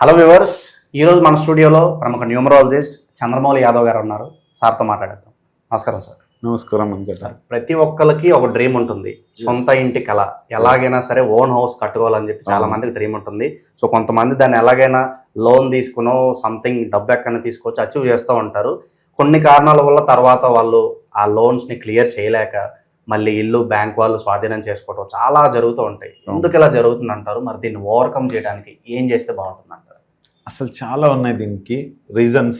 Hello viewers, ఈరోజు మన స్టూడియోలో ప్రముఖ న్యూమరాలజిస్ట్ చంద్రమౌళి యాదవ్ గారు ఉన్నారు. సార్తో మాట్లాడతాం. నమస్కారం సార్. నమస్కారం అంతే సార్. ప్రతి ఒక్కరికి ఒక డ్రీమ్ ఉంటుంది, సొంత ఇంటి కళ. ఎలాగైనా సరే ఓన్ హౌస్ కట్టుకోవాలని చెప్పి చాలా మందికి డ్రీమ్ ఉంటుంది. సో కొంతమంది దాన్ని ఎలాగైనా లోన్ తీసుకునో సంథింగ్ డబ్బు ఎక్కడైనా తీసుకొచ్చి అచీవ్ చేస్తూ ఉంటారు. కొన్ని కారణాల వల్ల తర్వాత వాళ్ళు ఆ లోన్స్ని క్లియర్ చేయలేక మళ్ళీ ఇల్లు బ్యాంక్ వాళ్ళు స్వాధీనం చేసుకోవడం చాలా జరుగుతూ ఉంటాయి. ఎందుకు ఇలా జరుగుతుంది అంటారు? మరి దీన్ని ఓవర్కమ్ చేయడానికి ఏం చేస్తే బాగుంటుంది అంటారు? అసలు చాలా ఉన్నాయి దీనికి రీజన్స్.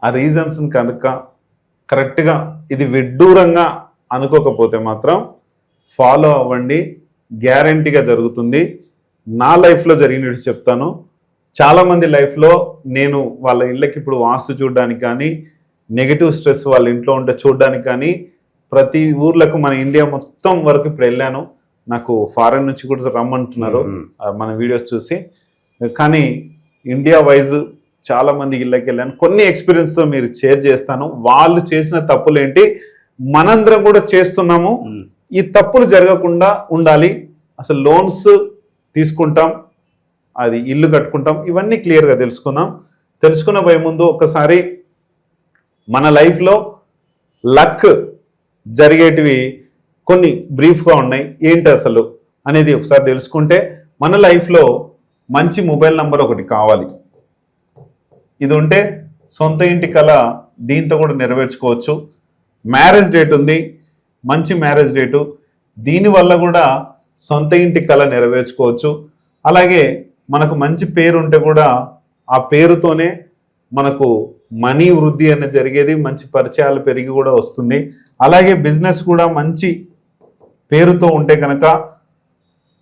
ఆ రీజన్స్ని కనుక కరెక్ట్గా ఇది విడ్డూరంగా అనుకోకపోతే మాత్రం ఫాలో అవ్వండి, గ్యారంటీగా జరుగుతుంది. నా లైఫ్లో జరిగినట్టు చెప్తాను. చాలామంది లైఫ్లో నేను వాళ్ళ ఇళ్ళకి ఇప్పుడు వాస్తు చూడడానికి కానీ, నెగిటివ్ స్ట్రెస్ వాళ్ళ ఇంట్లో ఉంటే చూడడానికి కానీ, ప్రతి ఊర్లకు మన ఇండియా మొత్తం వరకు ఇప్పుడు వెళ్ళాను. నాకు ఫారెన్ నుంచి కూడా రమ్మంటున్నారు మన వీడియోస్ చూసి. కానీ ఇండియా వైజ్ చాలా మంది ఇళ్ళకి వెళ్ళాను. కొన్ని ఎక్స్పీరియన్స్తో మీరు షేర్ చేస్తాను. వాళ్ళు చేసిన తప్పులు ఏంటి, మనందరం కూడా చేస్తున్నాము. ఈ తప్పులు జరగకుండా ఉండాలి. అసలు లోన్స్ తీసుకుంటాం, అది ఇల్లు కట్టుకుంటాం, ఇవన్నీ క్లియర్గా తెలుసుకుందాం. తెలుసుకున్న పోయే ముందు ఒకసారి మన లైఫ్లో లక్ జరిగేటివి కొన్ని బ్రీఫ్గా ఉన్నాయి, ఏంటి అసలు అనేది ఒకసారి తెలుసుకుంటే. మన లైఫ్లో మంచి మొబైల్ నంబర్ ఒకటి కావాలి. ఇది ఉంటే సొంత ఇంటి కళ దీంతో కూడా నెరవేర్చుకోవచ్చు. మ్యారేజ్ డేట్ ఉంది, మంచి మ్యారేజ్ డేటు, దీనివల్ల కూడా సొంత ఇంటి కళ నెరవేర్చుకోవచ్చు. అలాగే మనకు మంచి పేరు ఉంటే కూడా ఆ పేరుతోనే మనకు మనీ వృద్ధి అనేది జరిగేది, మంచి పరిచయాలు పెరిగి కూడా వస్తుంది. అలాగే బిజినెస్ కూడా మంచి పేరుతో ఉంటే కనుక,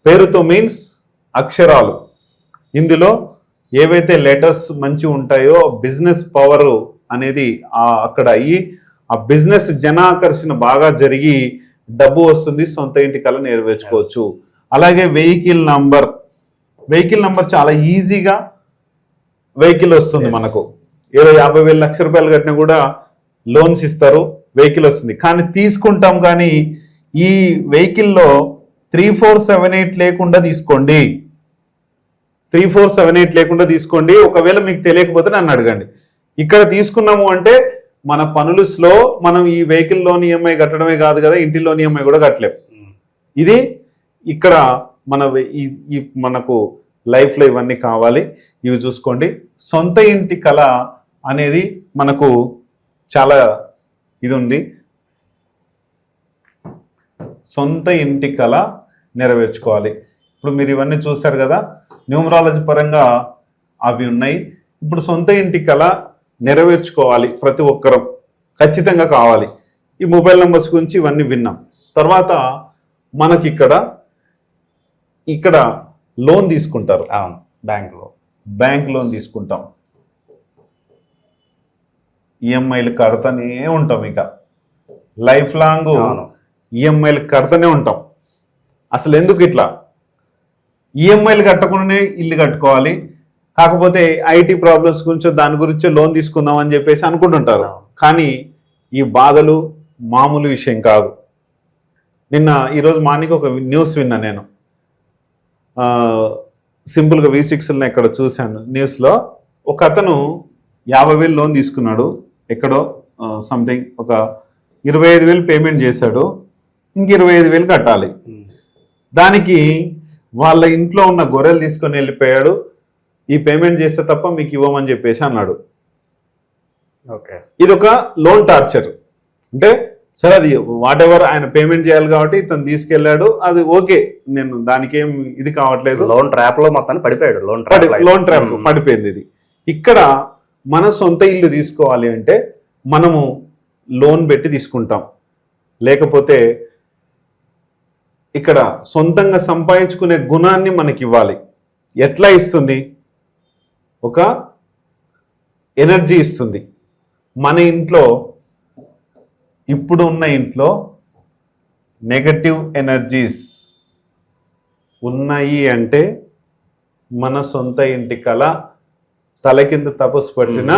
పేరుతో మీన్స్ అక్షరాలు, ఇందులో ఏవైతే లెటర్స్ మంచి ఉంటాయో బిజినెస్ పవర్ అనేది అక్కడ అయ్యి ఆ బిజినెస్ జనాకర్షణ బాగా జరిగి డబ్బు వస్తుంది, సొంత ఇంటి కళ నెరవేర్చుకోవచ్చు. అలాగే వెహికల్ నంబర్ చాలా ఈజీగా వెహికల్ వస్తుంది. మనకు ఏదో 50,000 లక్ష రూపాయలు కట్టినా కూడా లోన్స్ ఇస్తారు, వెహికల్ వస్తుంది. కానీ తీసుకుంటాం, కానీ ఈ వెహికల్లో 3478 లేకుండా తీసుకోండి. 3478 లేకుండా తీసుకోండి. ఒకవేళ మీకు తెలియకపోతే నన్ను అడగండి. ఇక్కడ తీసుకున్నాము అంటే మన పనులు స్లో, మనం ఈ వెహికల్ లోన్ ఈఎంఐ కట్టడమే కాదు కదా, ఇంటి లోన్ ఈఎంఐ కూడా కట్టలేము. ఇది ఇక్కడ మనకు లైఫ్లో ఇవన్నీ కావాలి, ఇవి చూసుకోండి. సొంత ఇంటి కళ అనేది మనకు చాలా ఇది ఉంది. సొంత ఇంటి కళ నెరవేర్చుకోవాలి. ఇప్పుడు మీరు ఇవన్నీ చూశారు కదా, న్యూమరాలజీ పరంగా అవి ఉన్నాయి. ఇప్పుడు సొంత ఇంటి కళ నెరవేర్చుకోవాలి, ప్రతి ఒక్కరం ఖచ్చితంగా కావాలి. ఈ మొబైల్ నెంబర్స్ గురించి ఇవన్నీ విన్నాం. తర్వాత మనకి ఇక్కడ లోన్ తీసుకుంటారు. బ్యాంక్ లోన్ తీసుకుంటాం, ఈఎంఐలు కడతానే ఉంటాం, ఇక లైఫ్ లాంగ్ ఈఎంఐలు కడతానే ఉంటాం. అసలు ఎందుకు ఇట్లా? ఈఎంఐలు కట్టకుండానే ఇల్లు కట్టుకోవాలి, కాకపోతే ఐటీ ప్రాబ్లమ్స్ గురించో దాని గురించో లోన్ తీసుకుందాం అని చెప్పేసి అనుకుంటుంటారు. కానీ ఈ బాధలు మామూలు విషయం కాదు. ఈరోజు మార్నింగ్ ఒక న్యూస్ విన్నా నేను, సింపుల్గా V6లో ఎక్కడ చూశాను న్యూస్లో. ఒక అతను 50,000 లోన్ తీసుకున్నాడు, ఎక్కడో సంథింగ్ ఒక 25,000 పేమెంట్ చేశాడు, ఇంక 25,000 కట్టాలి. దానికి వాళ్ళ ఇంట్లో ఉన్న గొర్రెలు తీసుకొని వెళ్ళిపోయాడు. ఈ పేమెంట్ చేస్తే తప్ప మీకు ఇవ్వమని చెప్పేసి అన్నాడు. ఇది ఒక లోన్ టార్చర్. అంటే సరే, అది వాట్ ఎవర్, ఆయన పేమెంట్ చేయాలి కాబట్టి ఇతను తీసుకెళ్లాడు, అది ఓకే, నేను దానికి ఏం ఇది కావట్లేదు. లోన్ ట్రాప్ లో మొత్తాన్ని పడిపోయాడు, లోన్ ట్రాప్ పడిపోయింది. ఇది ఇక్కడ మన సొంత ఇల్లు తీసుకోవాలి అంటే మనము లోన్ పెట్టి తీసుకుంటాం. లేకపోతే ఇక్కడ సొంతంగా సంపాదించుకునే గుణాన్ని మనకి ఇవ్వాలి. ఎట్లా ఇస్తుంది? ఒక ఎనర్జీ ఇస్తుంది. మన ఇంట్లో ఇప్పుడు ఉన్న ఇంట్లో నెగటివ్ ఎనర్జీస్ ఉన్నాయి అంటే మన సొంత ఇంటి కళ తల కింద తపస్సు పట్టినా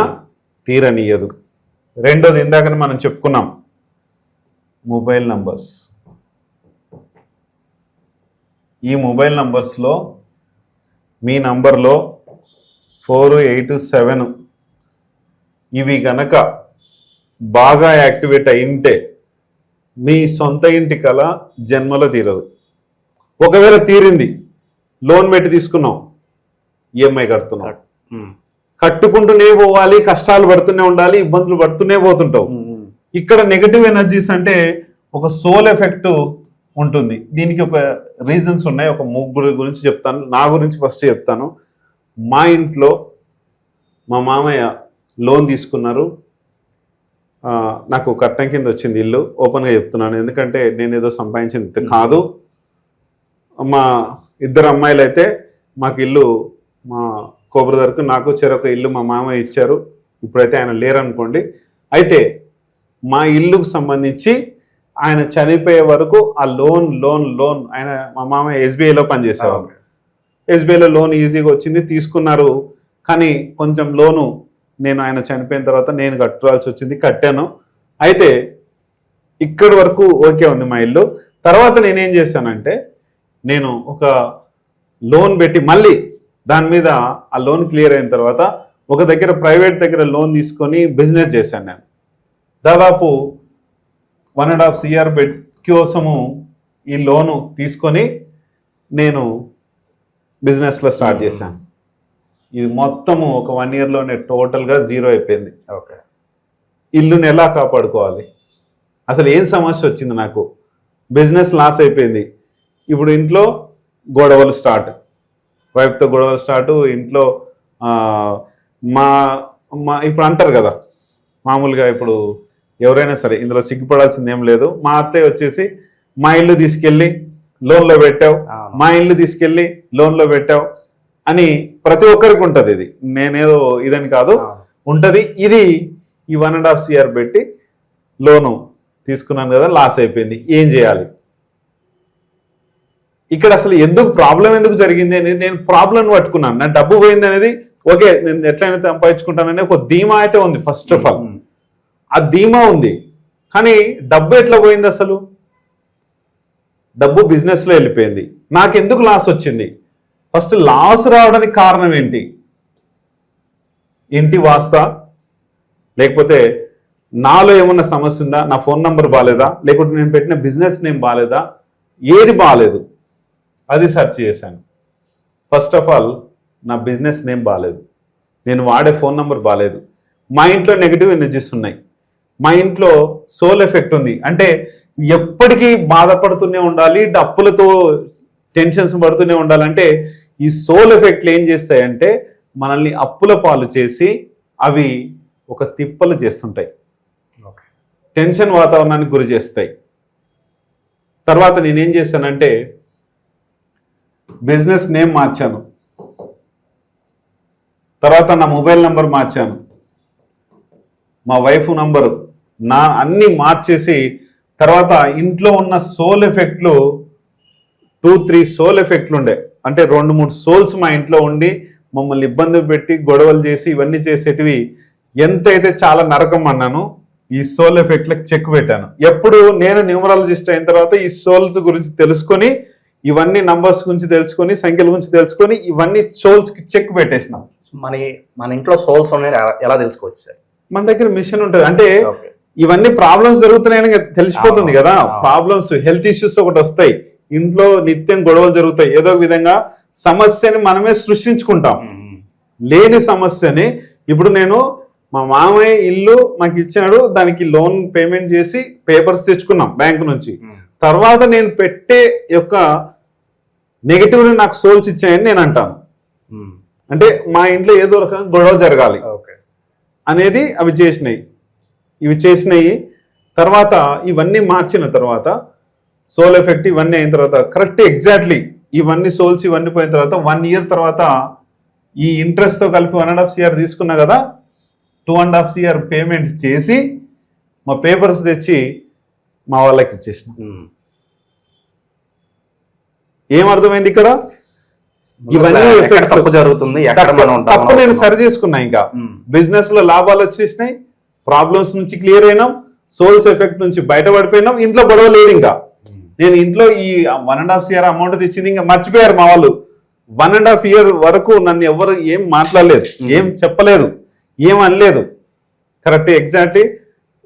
తీరనీయదు. రెండోది ఇందాకనే మనం చెప్పుకున్నాం, మొబైల్ నంబర్స్. ఈ మొబైల్ నంబర్స్లో మీ నంబర్లో 4, 8, 7 ఇవి గనక బాగా యాక్టివేట్ అయింటే మీ సొంత ఇంటి కల జన్మలో తీరదు. ఒకవేళ తీరింది, లోన్ పెట్టి తీసుకున్నాం, ఈఎంఐ కడుతున్నాం, కట్టుకుంటూనే పోవాలి, కష్టాలు పడుతూనే ఉండాలి, ఇబ్బందులు పడుతూనే పోతుంటావు. ఇక్కడ నెగటివ్ ఎనర్జీస్ అంటే ఒక సోల్ ఎఫెక్ట్ ఉంటుంది. దీనికి ఒక రీజన్స్ ఉన్నాయి. ఒక ముగ్గురు గురించి చెప్తాను. నా గురించి ఫస్ట్ చెప్తాను. మా ఇంట్లో మా మామయ్య లోన్ తీసుకున్నారు. నాకు కట్నం కింద వచ్చింది ఇల్లు. ఓపెన్గా చెప్తున్నాను, ఎందుకంటే నేను ఏదో సంపాదించింది కాదు. మా ఇద్దరు అమ్మాయిలు అయితే మాకు ఇల్లు, మా కోబ్రదర్కు నాకు చెరొక ఇల్లు మా మామయ్య ఇచ్చారు. ఇప్పుడైతే ఆయన లేరనుకోండి. అయితే మా ఇల్లుకు సంబంధించి ఆయన చనిపోయే వరకు ఆ లోన్ ఆయన మా మామయ్య ఎస్బీఐలో పనిచేసేవారు. ఎస్బీఐలో లోన్ ఈజీగా వచ్చింది, తీసుకున్నారు. కానీ కొంచెం లోను నేను ఆయన చనిపోయిన తర్వాత నేను కట్టాల్సి వచ్చింది, కట్టాను. అయితే ఇక్కడి వరకు ఓకే ఉంది మా ఇల్లు. తర్వాత నేనేం చేశానంటే, నేను ఒక లోన్ పెట్టి మళ్ళీ దాని మీద ఆ లోన్ క్లియర్ అయిన తర్వాత ఒక దగ్గర ప్రైవేట్ దగ్గర లోన్ తీసుకొని బిజినెస్ చేశాను. నేను దాదాపు 1.5 CR బెడ్ కోసము ఈ లోను తీసుకొని నేను బిజినెస్లో స్టార్ట్ చేశాను. ఇది మొత్తము ఒక 1 yearలోనే టోటల్గా జీరో అయిపోయింది. ఓకే, ఇల్లుని ఎలా కాపాడుకోవాలి, అసలు ఏం సమస్య వచ్చింది, నాకు బిజినెస్ లాస్ అయిపోయింది. ఇప్పుడు ఇంట్లో గొడవలు స్టార్ట్, వైఫ్తో గొడవలు స్టార్ట్. ఇంట్లో మా ఇప్పుడు అంటారు కదా మామూలుగా, ఇప్పుడు ఎవరైనా సరే ఇందులో సిగ్గుపడాల్సింది ఏం లేదు. మా అత్తయ్య వచ్చేసి మా ఇల్లు తీసుకెళ్ళి లోన్లో పెట్టావు, మా ఇల్లు తీసుకెళ్ళి లోన్లో పెట్టావు అని ప్రతి ఒక్కరికి ఉంటుంది. ఇది నేనేదో ఇదని కాదు, ఉంటుంది. ఇది ఈ 1.5 CR పెట్టి లోను తీసుకున్నాను కదా, లాస్ అయిపోయింది. ఏం చేయాలి? ఇక్కడ అసలు ప్రాబ్లం ఎందుకు జరిగింది అనేది నేను ప్రాబ్లం పట్టుకున్నాను. నా డబ్బు పోయింది అనేది ఓకే, నేను ఎట్లయినా సంపాదించుకుంటానని ఒక ధీమా అయితే ఉంది. ఫస్ట్ ఆఫ్ ఆల్ ఆ ధీమా ఉంది, కానీ డబ్బు ఎట్లా పోయింది? అసలు డబ్బు బిజినెస్లో వెళ్ళిపోయింది. నాకు ఎందుకు లాస్ వచ్చింది? ఫస్ట్ లాస్ రావడానికి కారణం ఏంటి? ఇంటి వాస్తా, లేకపోతే నాలో ఏమన్నా సమస్య ఉందా, నా ఫోన్ నంబర్ బాగాలేదా, లేకపోతే నేను పెట్టిన బిజినెస్ నేమ్ బాగాలేదా, ఏది బాగాలేదు అది సెర్చ్ చేశాను. ఫస్ట్ ఆఫ్ ఆల్ నా బిజినెస్ నేమ్ బాగాలేదు, నేను వాడే ఫోన్ నంబర్ బాగాలేదు, మా ఇంట్లో నెగిటివ్ ఎనర్జీస్ ఉన్నాయి, మా ఇంట్లో సోల్ ఎఫెక్ట్ ఉంది. అంటే ఎప్పటికీ బాధపడుతూనే ఉండాలి, అప్పులతో టెన్షన్స్ పడుతూనే ఉండాలంటే ఈ సోల్ ఎఫెక్ట్లు ఏం చేస్తాయంటే మనల్ని అప్పుల పాలు చేసి అవి ఒక తిప్పలు చేస్తుంటాయి, టెన్షన్ వాతావరణానికి గురి చేస్తాయి. తర్వాత నేనేం చేశానంటే బిజినెస్ నేమ్ మార్చాను, తర్వాత నా మొబైల్ నంబర్ మార్చాను, మా వైఫ్ నంబరు, నా అన్ని మార్చేసి తర్వాత ఇంట్లో ఉన్న సోల్ ఎఫెక్ట్లు 2-3 సోల్ ఎఫెక్ట్లు ఉండే. అంటే 2-3 సోల్స్ మా ఇంట్లో ఉండి మమ్మల్ని ఇబ్బంది పెట్టి గొడవలు చేసి ఇవన్నీ చేసేటివి ఎంతైతే చాలా నరకం అన్నాను. ఈ సోల్ ఎఫెక్ట్లకు చెక్ పెట్టాను. ఎప్పుడు నేను న్యూమరాలజిస్ట్ అయిన తర్వాత ఈ సోల్స్ గురించి తెలుసుకొని, ఇవన్నీ నంబర్స్ గురించి తెలుసుకొని, సంఖ్యల గురించి తెలుసుకొని, ఇవన్నీ సోల్స్కి చెక్ పెట్టేసినాం. మన ఇంట్లో సోల్స్ ఉన్నాయి ఎలా తెలుసుకోవచ్చు సార్? మన దగ్గర మిషన్ ఉంటుంది. అంటే ఇవన్నీ ప్రాబ్లమ్స్ జరుగుతున్నాయని తెలిసిపోతుంది కదా. ప్రాబ్లమ్స్, హెల్త్ ఇష్యూస్ ఒకటి వస్తాయి, ఇంట్లో నిత్యం గొడవలు జరుగుతాయి. ఏదో విధంగా సమస్యని మనమే సృష్టించుకుంటాం. లేని సమస్యని ఇప్పుడు నేను మా మామయ్య ఇల్లు నాకు ఇచ్చినాడు, దానికి లోన్ పేమెంట్ చేసి పేపర్స్ తెచ్చుకున్నాం బ్యాంక్ నుంచి. తర్వాత నేను పెట్టే యొక్క నెగిటివ్ నాకు సోల్స్ ఇచ్చాయని నేను అంటాను. అంటే మా ఇంట్లో ఏదో రకంగా గొడవ జరగాలి అనేది ఇవి చేసినాయి. తర్వాత ఇవన్నీ మార్చిన తర్వాత సోల్ ఎఫెక్ట్ ఇవన్నీ అయిన తర్వాత కరెక్ట్ ఎగ్జాక్ట్లీ ఇవన్నీ సోల్స్ ఇవన్నీ పోయిన తర్వాత 1 year తర్వాత ఈ ఇంట్రెస్ట్తో కలిపి 1.5 CR తీసుకున్నా కదా, 2.5 CR పేమెంట్ చేసి మా పేపర్స్ తెచ్చి మా వాళ్ళకి ఇచ్చేసిన. ఏమర్థమైంది ఇక్కడ? ఇవన్నీ తప్పు జరుగుతుంది, తప్పు నేను సరి చేసుకున్నా. ఇంకా బిజినెస్ లో లాభాలు వచ్చేసినాయి, ప్రాబ్లమ్స్ నుంచి క్లియర్ అయినాం, సోల్స్ ఎఫెక్ట్ నుంచి బయటపడిపోయినాం, ఇంట్లో గొడవ లేదు. ఇంకా నేను ఇంట్లో ఈ 1.5 CR అమౌంట్ తెచ్చింది ఇంకా మర్చిపోయారు మా వాళ్ళు. 1.5 year వరకు నన్ను ఎవరు ఏం మాట్లాడలేదు, ఏం చెప్పలేదు, ఏం అనలేదు. కరెక్ట్ ఎగ్జాక్ట్లీ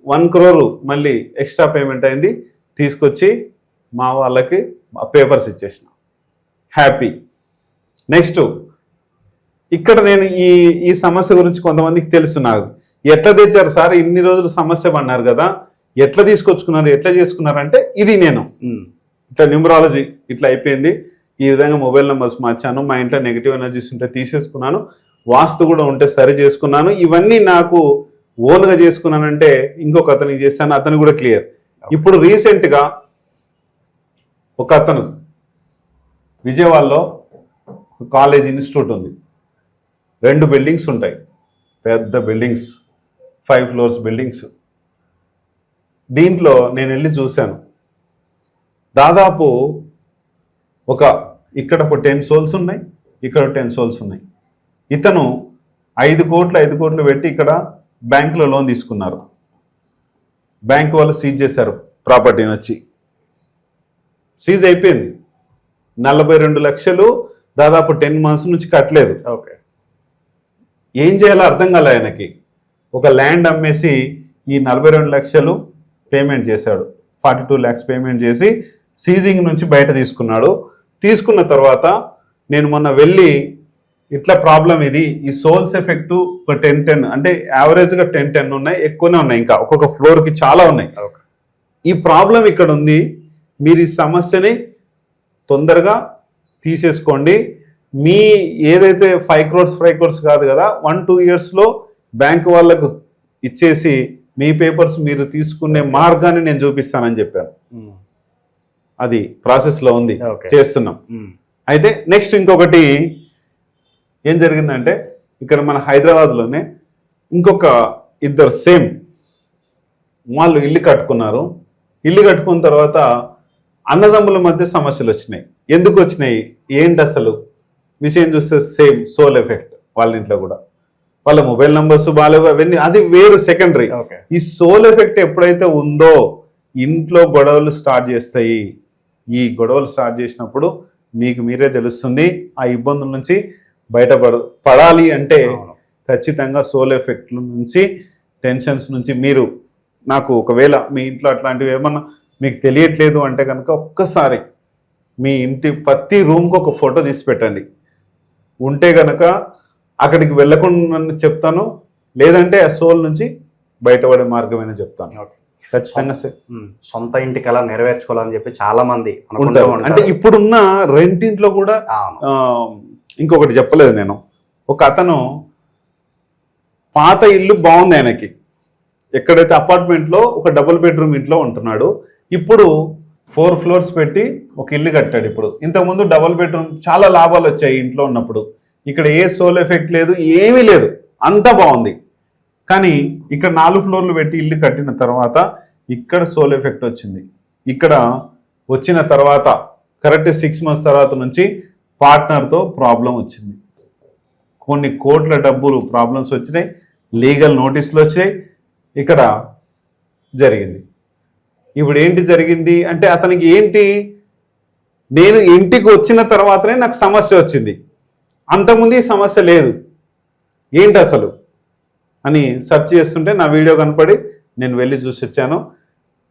1 crore మళ్ళీ ఎక్స్ట్రా పేమెంట్ అయింది, తీసుకొచ్చి మా వాళ్ళకి పేపర్స్ ఇచ్చేసిన. హ్యాపీ. నెక్స్ట్ ఇక్కడ నేను ఈ సమస్య గురించి కొంతమందికి తెలుసు. నాకు ఎట్లా తెచ్చారు సార్, ఇన్ని రోజులు సమస్య పడినారు కదా, ఎట్లా తీసుకొచ్చుకున్నారు, ఎట్లా చేసుకున్నారు అంటే ఇది నేను ఇట్లా న్యూమరాలజీ ఇట్లా అయిపోయింది, ఈ విధంగా మొబైల్ నెంబర్స్ మార్చాను, మా ఇంట్లో నెగిటివ్ ఎనర్జీస్ ఉంటే తీసేసుకున్నాను, వాస్తు కూడా ఉంటే సరి చేసుకున్నాను, ఇవన్నీ నాకు ఓన్గా చేసుకున్నానంటే ఇంకొక అతనికి చేశాను, అతను కూడా క్లియర్. ఇప్పుడు రీసెంట్గా ఒక అతను విజయవాడలో కాలేజ్ ఇన్స్టిట్యూట్ ఉంది, 2 బిల్డింగ్స్ ఉంటాయి, పెద్ద బిల్డింగ్స్, 5 floors బిల్డింగ్స్. దీంట్లో నేను వెళ్ళి చూశాను, దాదాపు ఇక్కడ ఒక 10 souls ఉన్నాయి, ఇక్కడ 10 souls ఉన్నాయి. ఇతను 5 కోట్లు పెట్టి ఇక్కడ బ్యాంకులో లోన్ తీసుకున్నారు. బ్యాంకు వాళ్ళు సీజ్ చేశారు ప్రాపర్టీని, వచ్చి సీజ్ అయిపోయింది. 42 లక్షలు దాదాపు 10 months నుంచి కట్టలేదు. ఓకే, ఏం చేయాలో అర్థం కాలే ఆయనకి. ఒక ల్యాండ్ అమ్మేసి ఈ 42 లక్షలు పేమెంట్ చేశాడు, 42 lakhs పేమెంట్ చేసి సీజింగ్ నుంచి బయట తీసుకున్నాడు. తీసుకున్న తర్వాత నేను మొన్న వెళ్ళి ఇట్లా ప్రాబ్లం ఇది, ఈ సోల్స్ ఎఫెక్ట్ ఒక 10 అంటే యావరేజ్గా 10 ఉన్నాయి, ఎక్కువనే ఉన్నాయి, ఇంకా ఒక్కొక్క ఫ్లోర్కి చాలా ఉన్నాయి. ఈ ప్రాబ్లం ఇక్కడ ఉంది, మీరు ఈ సమస్యని తొందరగా తీసేసుకోండి. మీ ఏదైతే 5 crores కాదు కదా, 1-2 yearsలో బ్యాంక్ వాళ్ళకు ఇచ్చేసి మీ పేపర్స్ మీరు తీసుకునే మార్గాన్ని నేను చూపిస్తానని చెప్పాను. అది ప్రాసెస్లో ఉంది, చేస్తున్నాం. అయితే నెక్స్ట్ ఇంకొకటి ఏం జరిగిందంటే, ఇక్కడ మన హైదరాబాద్లోనే ఇంకొక 2 సేమ్ వాళ్ళు ఇల్లు కట్టుకున్నారు. ఇల్లు కట్టుకున్న తర్వాత అన్నదమ్ముల మధ్య సమస్యలు వచ్చినాయి. ఎందుకు వచ్చినాయి, ఏంటి అసలు విషయం చూస్తే సేమ్ సోల్ ఎఫెక్ట్. వాళ్ళ ఇంట్లో కూడా వాళ్ళ మొబైల్ నంబర్స్ బాగాలేవు, అవన్నీ అది వేరు, సెకండరీ. ఈ సోల్ ఎఫెక్ట్ ఎప్పుడైతే ఉందో ఇంట్లో గొడవలు స్టార్ట్ చేస్తాయి. ఈ గొడవలు స్టార్ట్ చేసినప్పుడు మీకు మీరే తెలుస్తుంది. ఆ ఇబ్బందుల నుంచి పడాలి అంటే ఖచ్చితంగా సోల్ ఎఫెక్ట్ నుంచి, టెన్షన్స్ నుంచి మీరు నాకు ఒకవేళ మీ ఇంట్లో అట్లాంటివి ఏమన్నా మీకు తెలియట్లేదు అంటే కనుక ఒక్కసారి మీ ఇంటి ప్రతి రూమ్కి ఒక ఫోటో తీసి పెట్టండి. ఉంటే కనుక అక్కడికి వెళ్ళకుండా చెప్తాను, లేదంటే ఆ సోల్ నుంచి బయటపడే మార్గమైనా చెప్తాను. ఖచ్చితంగా సొంత ఇంటికి ఎలా నెరవేర్చుకోవాలని చెప్పి చాలా మంది ఉంటారు. అంటే ఇప్పుడున్న రెంటింట్లో కూడా ఇంకొకటి చెప్పలేదు నేను. ఒక అతను పాత ఇల్లు బాగుంది ఆయనకి, ఎక్కడైతే అపార్ట్మెంట్లో ఒక డబుల్ బెడ్రూమ్ ఇంట్లో ఉంటున్నాడు. ఇప్పుడు 4 floors పెట్టి ఒక ఇల్లు కట్టాడు. ఇప్పుడు ఇంతకుముందు డబుల్ బెడ్రూమ్ చాలా లాభాలు వచ్చాయి ఇంట్లో ఉన్నప్పుడు. ఇక్కడ ఏ సోల్ ఎఫెక్ట్ లేదు, ఏమీ లేదు, అంతా బాగుంది. కానీ ఇక్కడ 4 floors పెట్టి ఇల్లు కట్టిన తర్వాత ఇక్కడ సోల్ ఎఫెక్ట్ వచ్చింది. ఇక్కడ వచ్చిన తర్వాత కరెక్ట్ 6 months తర్వాత నుంచి పార్ట్నర్తో ప్రాబ్లం వచ్చింది. కొన్ని కోట్ల డబ్బులు ప్రాబ్లమ్స్ వచ్చినాయి, లీగల్ నోటీసులు వచ్చాయి. ఇక్కడ జరిగింది. ఇప్పుడు ఏంటి జరిగింది అంటే, అతనికి ఏంటి, నేను ఇంటికి వచ్చిన తర్వాతనే నాకు సమస్య వచ్చింది, అంతకుముందు ఈ సమస్య లేదు, ఏంటి అసలు అని సెర్చ్ చేస్తుంటే నా వీడియో కనపడి నేను వెళ్ళి చూసి వచ్చాను.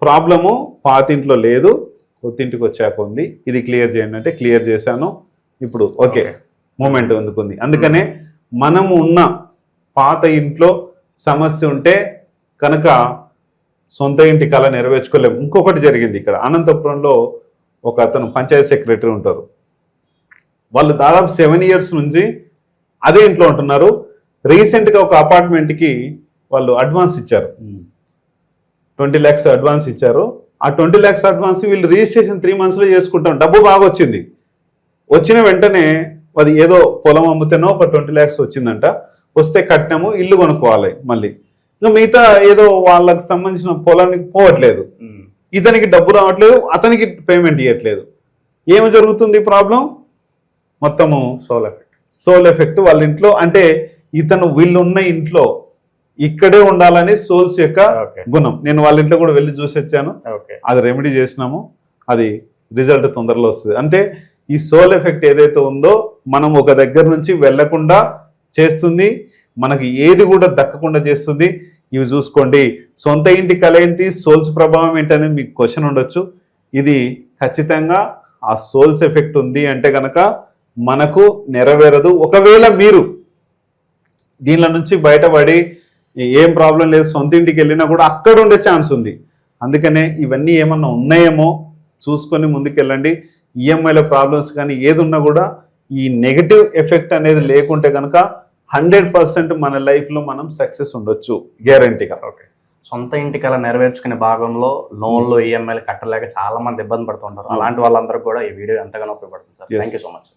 ప్రాబ్లము పాతింట్లో లేదు, కొత్తింటికి వచ్చాక ఉంది, ఇది క్లియర్ చేయండి అంటే క్లియర్ చేశాను. ఇప్పుడు ఓకే, మూమెంట్ అందుకుంది. అందుకనే మనము ఉన్న పాత ఇంట్లో సమస్య ఉంటే కనుక సొంత ఇంటి కళ నెరవేర్చుకోలేము. ఇంకొకటి జరిగింది ఇక్కడ అనంతపురంలో, ఒక అతను పంచాయతీ సెక్రటరీ ఉంటారు. వాళ్ళు దాదాపు 7 years నుంచి అదే ఇంట్లో ఉంటున్నారు. రీసెంట్గా ఒక అపార్ట్మెంట్కి వాళ్ళు అడ్వాన్స్ ఇచ్చారు, 20 lakhs అడ్వాన్స్ ఇచ్చారు. ఆ 20 lakhs అడ్వాన్స్ వీళ్ళు రిజిస్ట్రేషన్ 3 monthsలో చేసుకుంటాం. డబ్బు బాగా వచ్చింది. వచ్చిన వెంటనే అది ఏదో పొలం అమ్ముతేనో ఒక 20 lakhs వచ్చిందంట. వస్తే కట్టినాము, ఇల్లు కొనుక్కోవాలి మళ్ళీ. ఇంకా మిగతా ఏదో వాళ్ళకి సంబంధించిన పొలానికి పోవట్లేదు, ఇతనికి డబ్బు రావట్లేదు, అతనికి పేమెంట్ ఇవ్వట్లేదు. ఏమి జరుగుతుంది ప్రాబ్లం, మొత్తము సోల్ ఎఫెక్ట్ వాళ్ళ ఇంట్లో. అంటే ఇతను వీళ్ళు ఉన్న ఇంట్లో ఇక్కడే ఉండాలని సోల్స్ యొక్క గుణం. నేను వాళ్ళ ఇంట్లో కూడా వెళ్ళి చూసి వచ్చాను, అది రెమెడీ చేసినాము, అది రిజల్ట్ తొందరలో వస్తుంది. అంటే ఈ సోల్ ఎఫెక్ట్ ఏదైతే ఉందో మనం ఒక దగ్గర నుంచి వెళ్లకుండా చేస్తుంది, మనకి ఏది కూడా దక్కకుండా చేస్తుంది. ఇవి చూసుకోండి. సొంత ఇంటి కళ ఏంటి, సోల్స్ ప్రభావం ఏంటి అనేది మీకు క్వశ్చన్ ఉండొచ్చు. ఇది ఖచ్చితంగా ఆ సోల్స్ ఎఫెక్ట్ ఉంది అంటే కనుక మనకు నెరవేరదు. ఒకవేళ మీరు దీనిలో నుంచి బయటపడి ఏం ప్రాబ్లం లేదు సొంత ఇంటికి వెళ్ళినా కూడా అక్కడ ఉండే ఛాన్స్ ఉంది. అందుకనే ఇవన్నీ ఏమన్నా ఉన్నాయేమో చూసుకొని ముందుకెళ్ళండి. ఈఎంఐలో ప్రాబ్లమ్స్ కానీ ఏది ఉన్నా కూడా ఈ నెగటివ్ ఎఫెక్ట్ అనేది లేకుంటే కనుక 100% మన లైఫ్లో మనం సక్సెస్ ఉండొచ్చు గ్యారంటీగా. ఓకే. సొంత ఇంటి కళ నెరవేర్చుకునే భాగంలో లోన్లు ఈఎంఐలు కట్టలేక చాలా మంది ఇబ్బంది పడుతుంటారు. అలాంటి వాళ్ళందరూ కూడా ఈ వీడియో ఎంతగానో ఉపయోగపడుతుంది sir. Yes. Thank you so much.